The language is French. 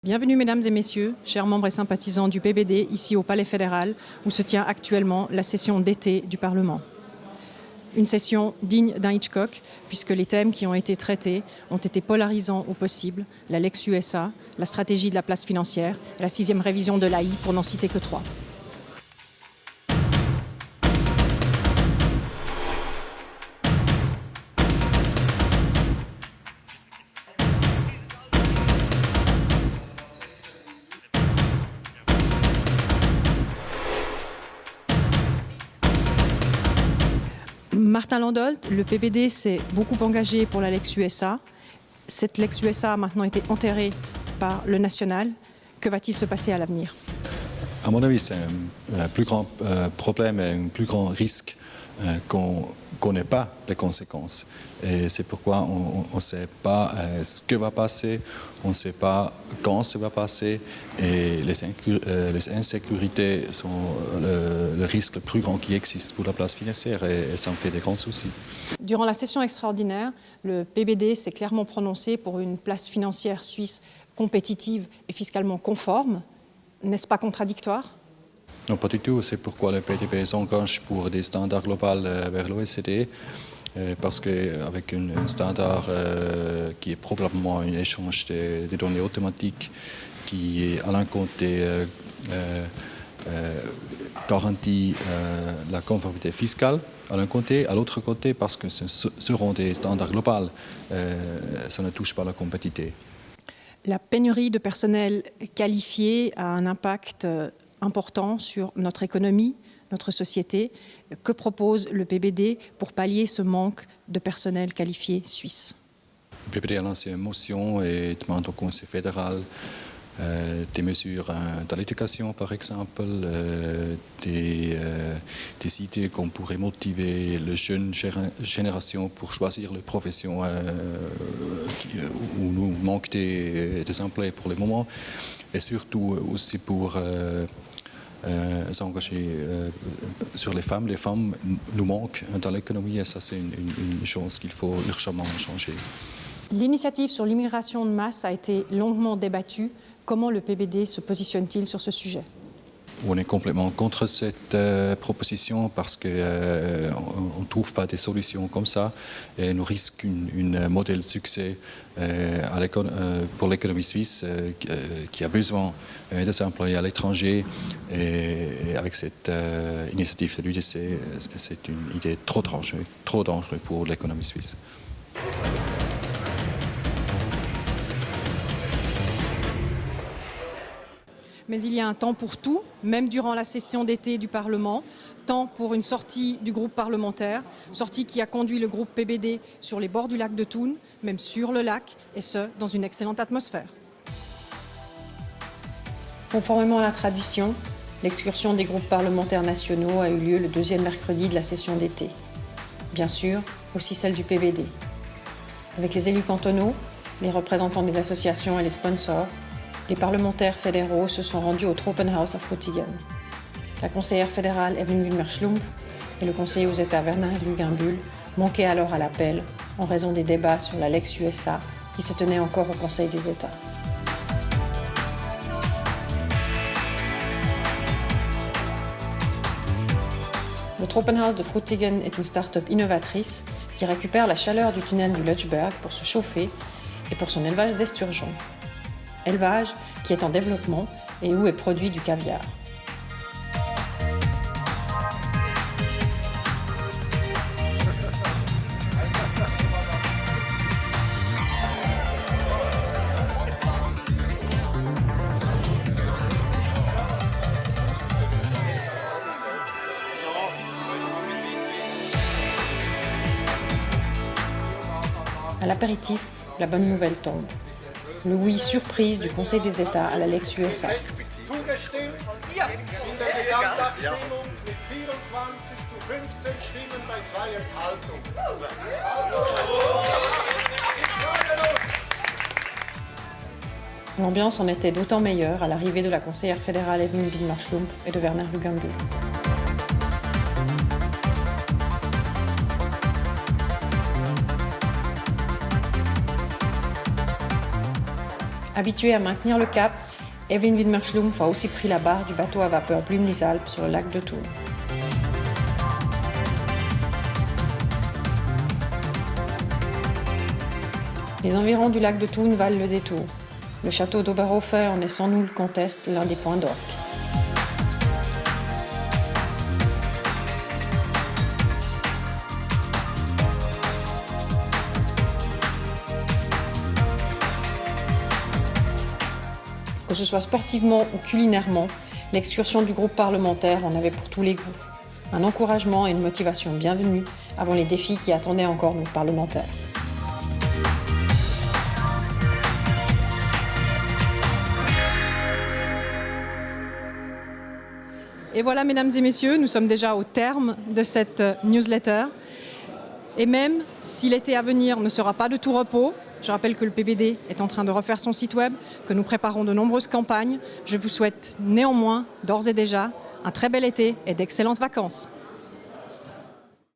Bienvenue mesdames et messieurs, chers membres et sympathisants du PBD, ici au Palais fédéral, où se tient actuellement la session d'été du Parlement. Une session digne d'un Hitchcock, puisque les thèmes qui ont été traités ont été polarisants au possible, la Lex USA, la stratégie de la place financière et la 6e révision de l'AI, pour n'en citer que 3. Martin Landolt, le PBD s'est beaucoup engagé pour la Lex USA. Cette Lex USA a maintenant été enterrée par le national. Que va-t-il se passer à l'avenir? À mon avis, c'est un plus grand problème et un plus grand risque qu'on ne connaît pas les conséquences. Et c'est pourquoi on ne sait pas ce que va passer, on ne sait pas quand ça va passer, et les insécurités sont le risque le plus grand qui existe pour la place financière, et ça me fait des grands soucis. Durant la session extraordinaire, le PBD s'est clairement prononcé pour une place financière suisse compétitive et fiscalement conforme. N'est-ce pas contradictoire? Non, pas du tout. C'est pourquoi le PDB s'engage pour des standards globaux vers l'OECD, parce qu'avec un standard qui est probablement un échange des données automatiques, qui à l'un côté garantit la conformité fiscale, à l'un côté, à l'autre côté, parce que ce seront des standards globaux, ça ne touche pas la compétitivité. La pénurie de personnel qualifié a un impact important sur notre économie, notre société. Que propose le PBD pour pallier ce manque de personnel qualifié suisse? Le PBD a lancé une motion et demande au Conseil fédéral des mesures dans l'éducation, par exemple, des idées qu'on pourrait motiver les jeunes générations pour choisir les professions où nous manquons des emplois pour le moment, et surtout aussi pour s'engager sur les femmes. Les femmes nous manquent dans l'économie, et ça c'est une chose qu'il faut urgemment changer. L'initiative sur l'immigration de masse a été longuement débattue. Comment le PBD se positionne-t-il sur ce sujet? On est complètement contre cette proposition, parce qu'on ne trouve pas des solutions comme ça, et nous risquons un modèle de succès pour l'économie suisse qui a besoin des employés à l'étranger. Et avec cette initiative de l'UDC, c'est une idée trop dangereuse pour l'économie suisse. Mais il y a un temps pour tout, même durant la session d'été du Parlement, temps pour une sortie du groupe parlementaire, sortie qui a conduit le groupe PBD sur les bords du lac de Thun, même sur le lac, et ce, dans une excellente atmosphère. Conformément à la tradition, l'excursion des groupes parlementaires nationaux a eu lieu le 2e mercredi de la session d'été. Bien sûr, aussi celle du PBD. Avec les élus cantonaux, les représentants des associations et les sponsors, les parlementaires fédéraux se sont rendus au Tropenhaus à Frutigen. La conseillère fédérale Evelyn Wilmer-Schlumpf et le conseiller aux États Werner Luginbull manquaient alors à l'appel en raison des débats sur la Lex USA qui se tenaient encore au Conseil des États. Le Tropenhaus de Frutigen est une start-up innovatrice qui récupère la chaleur du tunnel du Lötschberg pour se chauffer et pour son élevage d'esturgeons. Élevage qui est en développement et où est produit du caviar. À l'apéritif, la bonne nouvelle tombe. Le oui surprise du Conseil des États à la Lex USA. L'ambiance en était d'autant meilleure à l'arrivée de la conseillère fédérale Evelyn Wilmer-Schlumpf et de Werner Luginbull. Habituée à maintenir le cap, Evelyn Widmer-Schlumpf a aussi pris la barre du bateau à vapeur Blümlis-Alpes sur le lac de Thun. Les environs du lac de Thun valent le détour. Le château d'Oberhofer en est sans nul conteste l'un des points d'orgue. Que ce soit sportivement ou culinairement, l'excursion du groupe parlementaire en avait pour tous les goûts. Un encouragement et une motivation bienvenue avant les défis qui attendaient encore nos parlementaires. Et voilà, mesdames et messieurs, nous sommes déjà au terme de cette newsletter. Et même si l'été à venir ne sera pas de tout repos, je rappelle que le PBD est en train de refaire son site web, que nous préparons de nombreuses campagnes. Je vous souhaite néanmoins, d'ores et déjà, un très bel été et d'excellentes vacances.